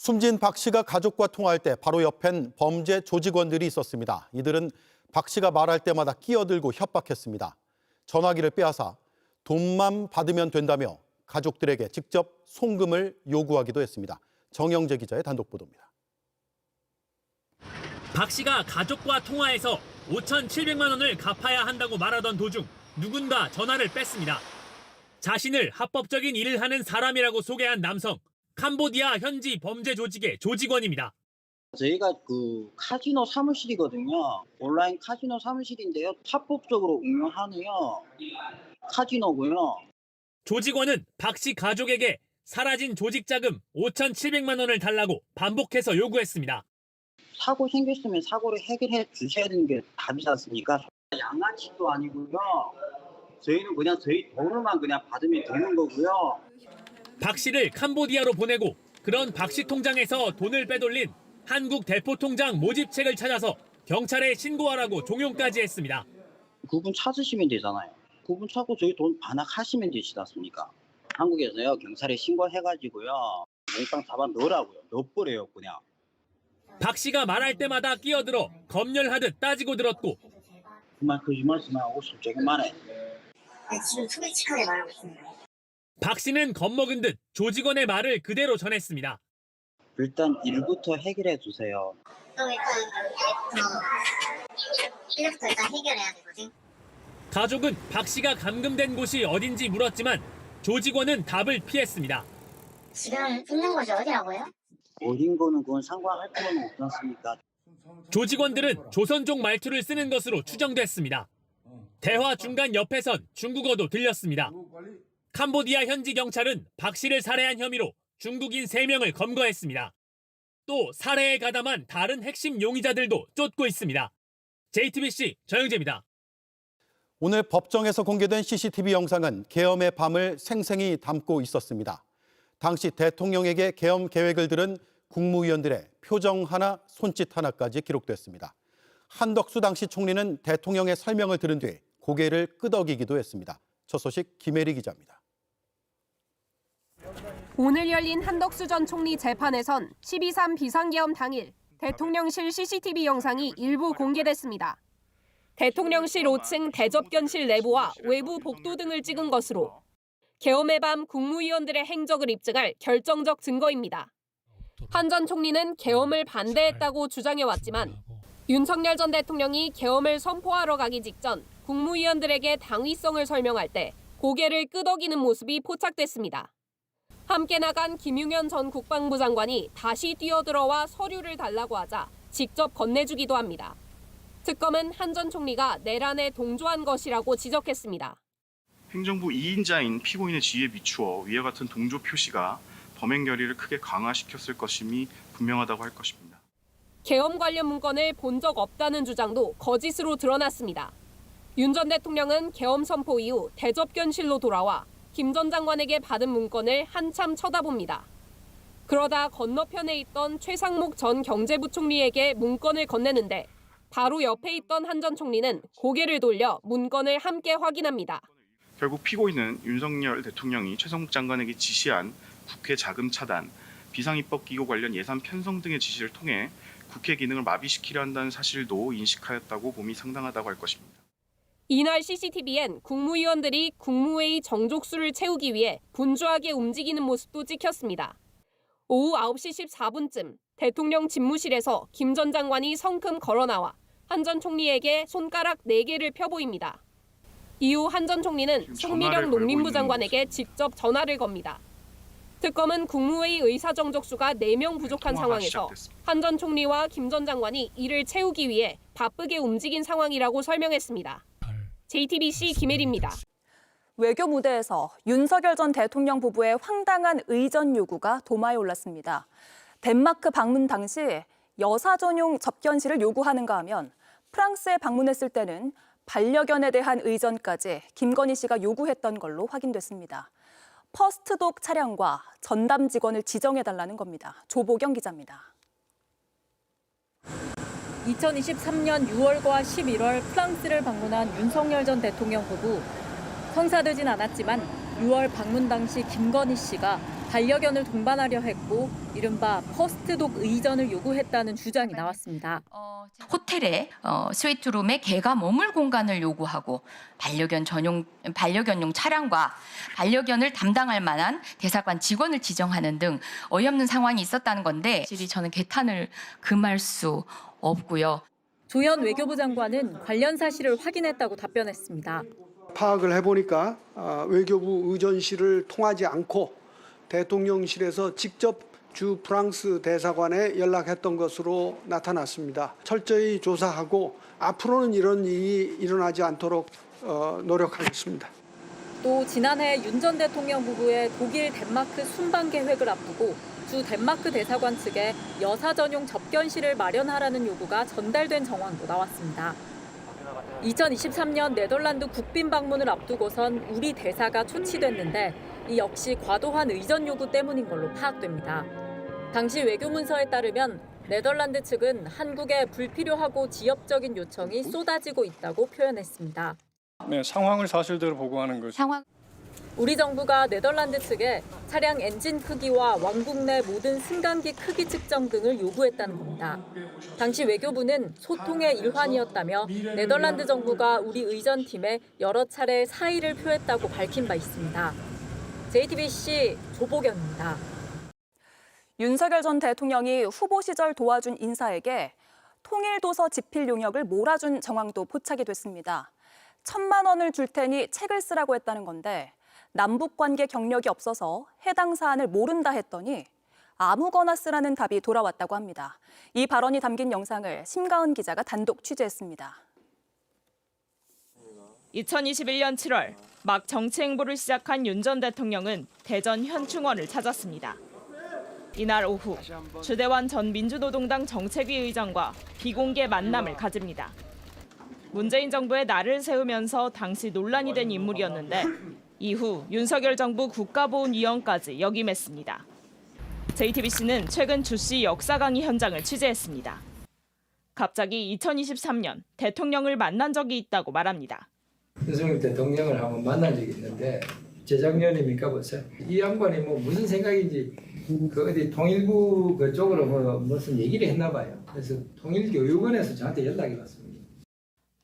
숨진 박 씨가 가족과 통화할 때 바로 옆엔 범죄 조직원들이 있었습니다. 이들은 박 씨가 말할 때마다 끼어들고 협박했습니다. 전화기를 빼앗아 돈만 받으면 된다며 가족들에게 직접 송금을 요구하기도 했습니다. 정영재 기자의 단독 보도입니다. 박 씨가 가족과 통화해서 5,700만 원을 갚아야 한다고 말하던 도중 누군가 전화를 뺐습니다. 자신을 합법적인 일을 하는 사람이라고 소개한 남성, 캄보디아 현지 범죄 조직의 조직원입니다. 저희가 그 카지노 사무실이거든요. 온라인 카지노 사무실인데요. 합법적으로 운영하네요. 카지노고요. 조직원은 박 씨 가족에게 사라진 조직 자금 5,700만 원을 달라고 반복해서 요구했습니다. 사고 생겼으면 사고를 해결해 주셔야 되는 게 답이지 않습니까? 양아치도 아니고요. 저희는 그냥 저희 돈을만 그냥 받으면 되는 거고요. 박 씨를 캄보디아로 보내고 그런 박 씨 통장에서 돈을 빼돌린 한국 대포 통장 모집책을 찾아서 경찰에 신고하라고 종용까지 했습니다. 그분 찾으시면 되잖아요. 그분 찾고 저희 돈 반납하시면 되시지 않습니까? 한국에서요 경찰에 신고해가지고요 몽땅 잡아 넣으라고요. 넣어버려요 그냥. 박 씨가 말할 때마다 끼어들어 검열하듯 따지고 들었고 그만 거짓말씀 하고 솔직히 말해. 지금 소매치하게 말하고 있습니다. 박 씨는 겁먹은 듯 조직원의 말을 그대로 전했습니다. 일단 일부터 해결해 주세요. 또 일부터 일단 해결해야 되거든. 가족은 박 씨가 감금된 곳이 어딘지 물었지만 조직원은 답을 피했습니다. 지금 있는 곳이 어디라고요? 어린 거는 그건 상관할 필요는 없지 않습니까? 조직원들은 조선족 말투를 쓰는 것으로 추정됐습니다. 대화 중간 옆에선 중국어도 들렸습니다. 캄보디아 현지 경찰은 박 씨를 살해한 혐의로 중국인 3명을 검거했습니다. 또 살해에 가담한 다른 핵심 용의자들도 쫓고 있습니다. JTBC 정영재입니다. 오늘 법정에서 공개된 CCTV 영상은 계엄의 밤을 생생히 담고 있었습니다. 당시 대통령에게 계엄 계획을 들은 국무위원들의 표정 하나, 손짓 하나까지 기록됐습니다. 한덕수 당시 총리는 대통령의 설명을 들은 뒤 고개를 끄덕이기도 했습니다. 첫 소식 김혜리 기자입니다. 오늘 열린 한덕수 전 총리 재판에선 12.3 비상계엄 당일 대통령실 CCTV 영상이 일부 공개됐습니다. 대통령실 5층 대접견실 내부와 외부 복도 등을 찍은 것으로 계엄의 밤 국무위원들의 행적을 입증할 결정적 증거입니다. 한 전 총리는 계엄을 반대했다고 주장해왔지만 윤석열 전 대통령이 계엄을 선포하러 가기 직전 국무위원들에게 당위성을 설명할 때 고개를 끄덕이는 모습이 포착됐습니다. 함께 나간 김용현 전 국방부 장관이 다시 뛰어들어와 서류를 달라고 하자 직접 건네주기도 합니다. 특검은 한 전 총리가 내란에 동조한 것이라고 지적했습니다. 행정부 2인자인 피고인의 지위에 비추어 위와 같은 동조 표시가 범행 결의를 크게 강화시켰을 것임이 분명하다고 할 것입니다. 계엄 관련 문건을 본 적 없다는 주장도 거짓으로 드러났습니다. 윤 전 대통령은 계엄 선포 이후 대접견실로 돌아와 김 전 장관에게 받은 문건을 한참 쳐다봅니다. 그러다 건너편에 있던 최상목 전 경제부총리에게 문건을 건네는데 바로 옆에 있던 한 전 총리는 고개를 돌려 문건을 함께 확인합니다. 결국 피고인은 윤석열 대통령이 최상목 장관에게 지시한 국회 자금 차단, 비상입법기구 관련 예산 편성 등의 지시를 통해 국회 기능을 마비시키려 한다는 사실도 인식하였다고 봄이 상당하다고 할 것입니다. 이날 CCTV엔 국무위원들이 국무회의 정족수를 채우기 위해 분주하게 움직이는 모습도 찍혔습니다. 오후 9시 14분쯤 대통령 집무실에서 김 전 장관이 성큼 걸어나와 한 전 총리에게 손가락 4개를 펴보입니다. 이후 한 전 총리는 송미령 농림부 장관에게 직접 전화를 겁니다. 특검은 국무회의 의사정족수가 4명 부족한 상황에서 한 전 총리와 김 전 장관이 이를 채우기 위해 바쁘게 움직인 상황이라고 설명했습니다. JTBC 김혜리입니다. 외교 무대에서 윤석열 전 대통령 부부의 황당한 의전 요구가 도마에 올랐습니다. 덴마크 방문 당시 여사 전용 접견실을 요구하는가 하면 프랑스에 방문했을 때는 반려견에 대한 의전까지 김건희 씨가 요구했던 걸로 확인됐습니다. 퍼스트독 차량과 전담 직원을 지정해달라는 겁니다. 조보경 기자입니다. 2023년 6월과 11월 프랑스를 방문한 윤석열 전 대통령 부부. 성사되진 않았지만 6월 방문 당시 김건희 씨가 반려견을 동반하려 했고 이른바 퍼스트독 의전을 요구했다는 주장이 나왔습니다. 호텔에 스위트룸에 개가 머물 공간을 요구하고 반려견용 차량과 반려견을 담당할 만한 대사관 직원을 지정하는 등 어이없는 상황이 있었다는 건데 실이 저는 개탄을 금할 수 없고요. 조현 외교부 장관은 관련 사실을 확인했다고 답변했습니다. 파악을 해보니까 외교부 의전실을 통하지 않고 대통령실에서 직접 주 프랑스 대사관에 연락했던 것으로 나타났습니다. 철저히 조사하고 앞으로는 이런 일이 일어나지 않도록 노력하겠습니다. 또 지난해 윤 전 대통령 부부의 독일 덴마크 순방 계획을 앞두고 주 덴마크 대사관 측에 여사 전용 접견실을 마련하라는 요구가 전달된 정황도 나왔습니다. 2023년 네덜란드 국빈 방문을 앞두고선 우리 대사가 초치됐는데 이 역시 과도한 의전 요구 때문인 걸로 파악됩니다. 당시 외교문서에 따르면 네덜란드 측은 한국에 불필요하고 지엽적인 요청이 쏟아지고 있다고 표현했습니다. 네, 상황을 사실대로 보고하는 거죠. 우리 정부가 네덜란드 측에 차량 엔진 크기와 왕국 내 모든 승강기 크기 측정 등을 요구했다는 겁니다. 당시 외교부는 소통의 일환이었다며 네덜란드 정부가 우리 의전팀에 여러 차례 사의를 표했다고 밝힌 바 있습니다. JTBC 조보경입니다. 윤석열 전 대통령이 후보 시절 도와준 인사에게 통일도서 집필 용역을 몰아준 정황도 포착이 됐습니다. 1,000만 원을 줄 테니 책을 쓰라고 했다는 건데 남북관계 경력이 없어서 해당 사안을 모른다 했더니 아무거나 쓰라는 답이 돌아왔다고 합니다. 이 발언이 담긴 영상을 심가은 기자가 단독 취재했습니다. 2021년 7월 막 정치 행보를 시작한 윤 전 대통령은 대전 현충원을 찾았습니다. 이날 오후 주대환 전 민주노동당 정책위 의장과 비공개 만남을 가집니다. 문재인 정부의 날을 세우면서 당시 논란이 된 인물이었는데 이후 윤석열 정부 국가보훈위원까지 역임했습니다. JTBC는 최근 주 씨 역사 강의 현장을 취재했습니다. 갑자기 2023년 대통령을 만난 적이 있다고 말합니다. 윤석열 대통령을 한번 만난 적이 있는데 재작년입니까 벌써? 이 양반이 뭐 무슨 생각인지 그 어디 통일부 그쪽으로 뭐 무슨 얘기를 했나 봐요. 그래서 통일교육원에서 저한테 연락이 왔습니다.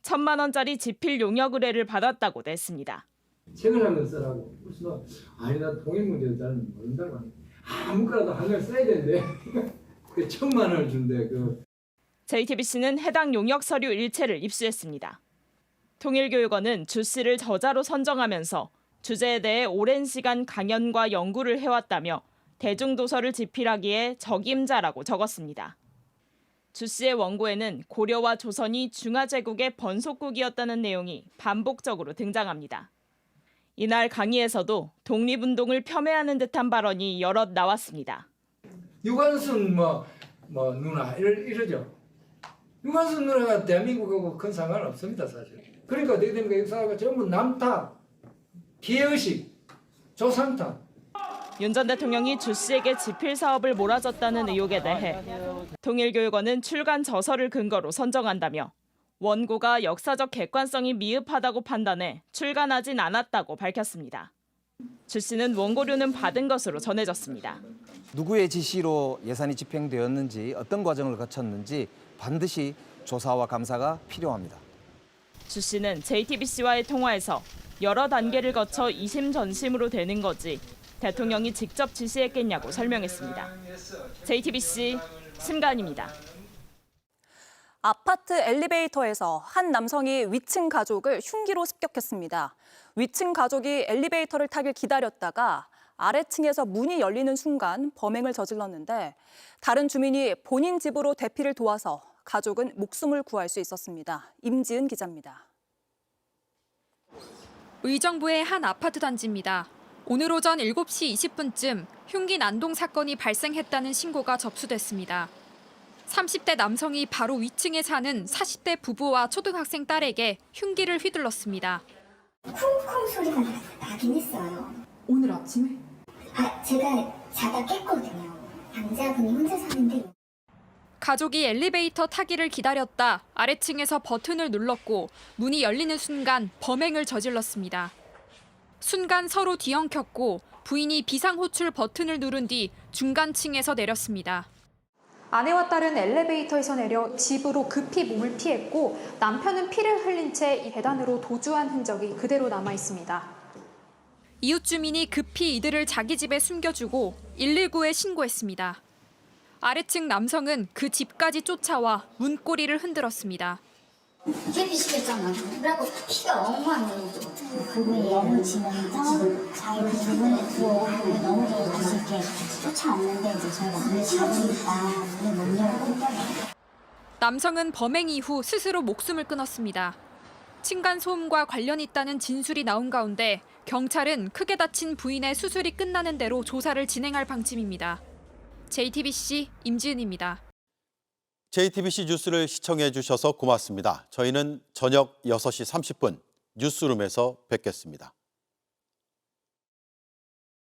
1,000만 원짜리 집필 용역 의뢰를 받았다고 냈습니다. 책을 한 권 쓰라고. 그래서 아니 나 통일 문제를 잘 모른다고 하니 아무거나도 한 권 써야 되는데 그 1,000만 원을 준대. JTBC는 해당 용역 서류 일체를 입수했습니다. 통일교육원은 주 씨를 저자로 선정하면서 주제에 대해 오랜 시간 강연과 연구를 해왔다며 대중도서를 집필하기에 적임자라고 적었습니다. 주 씨의 원고에는 고려와 조선이 중화제국의 번속국이었다는 내용이 반복적으로 등장합니다. 이날 강의에서도 독립운동을 폄훼하는 듯한 발언이 여럿 나왔습니다. 유관순 뭐 누나 이러죠. 유관순 누나가 대한민국하고 큰 상관없습니다 사실. 그러니까 어떻게 됩니까? 이 사람가 전부 남탓, 기회의식, 조상탓. 윤 전 대통령이 주 씨에게 집필 사업을 몰아줬다는 의혹에 대해 통일교육원은 출간 저서를 근거로 선정한다며 원고가 역사적 객관성이 미흡하다고 판단해 출간하진 않았다고 밝혔습니다. 주 씨는 원고료는 받은 것으로 전해졌습니다. 누구의 지시로 예산이 집행되었는지 어떤 과정을 거쳤는지 반드시 조사와 감사가 필요합니다. 주 씨는 JTBC와의 통화에서 여러 단계를 거쳐 이심 전심으로 되는 거지 대통령이 직접 지시했겠냐고 설명했습니다. JTBC 심가은입니다. 아파트 엘리베이터에서 한 남성이 위층 가족을 흉기로 습격했습니다. 위층 가족이 엘리베이터를 타길 기다렸다가 아래층에서 문이 열리는 순간 범행을 저질렀는데 다른 주민이 본인 집으로 대피를 도와서 가족은 목숨을 구할 수 있었습니다. 임지은 기자입니다. 의정부의 한 아파트 단지입니다. 오늘 오전 7시 20분쯤 흉기 난동 사건이 발생했다는 신고가 접수됐습니다. 30대 남성이 바로 위층에 사는 40대 부부와 초등학생 딸에게 흉기를 휘둘렀습니다. 쿵쿵 소리가 나긴 했어요. 오늘 아침에? 제가 자다 깼거든요. 남자분이 혼자 사는데. 가족이 엘리베이터 타기를 기다렸다 아래층에서 버튼을 눌렀고 문이 열리는 순간 범행을 저질렀습니다. 순간 서로 뒤엉켰고 부인이 비상호출 버튼을 누른 뒤 중간층에서 내렸습니다. 아내와 딸은 엘리베이터에서 내려 집으로 급히 몸을 피했고 남편은 피를 흘린 채 계단으로 도주한 흔적이 그대로 남아 있습니다. 이웃 주민이 급히 이들을 자기 집에 숨겨주고 119에 신고했습니다. 아래층 남성은 그 집까지 쫓아와 문고리를 흔들었습니다. 피시켰잖아. 그래갖고 피가 엉망이에요. 그분이 넘어지면서 자기 부분에 들어오고 넘어져서 다시 이렇게 쫓아왔는데 이제 저희가 문을 잡으니까 문을 못 열고. 남성은 범행 이후 스스로 목숨을 끊었습니다. 층간소음과 관련이 있다는 진술이 나온 가운데 경찰은 크게 다친 부인의 수술이 끝나는 대로 조사를 진행할 방침입니다. JTBC 임지은입니다. JTBC 뉴스를 시청해 주셔서 고맙습니다. 저희는 저녁 6시 30분 뉴스룸에서 뵙겠습니다.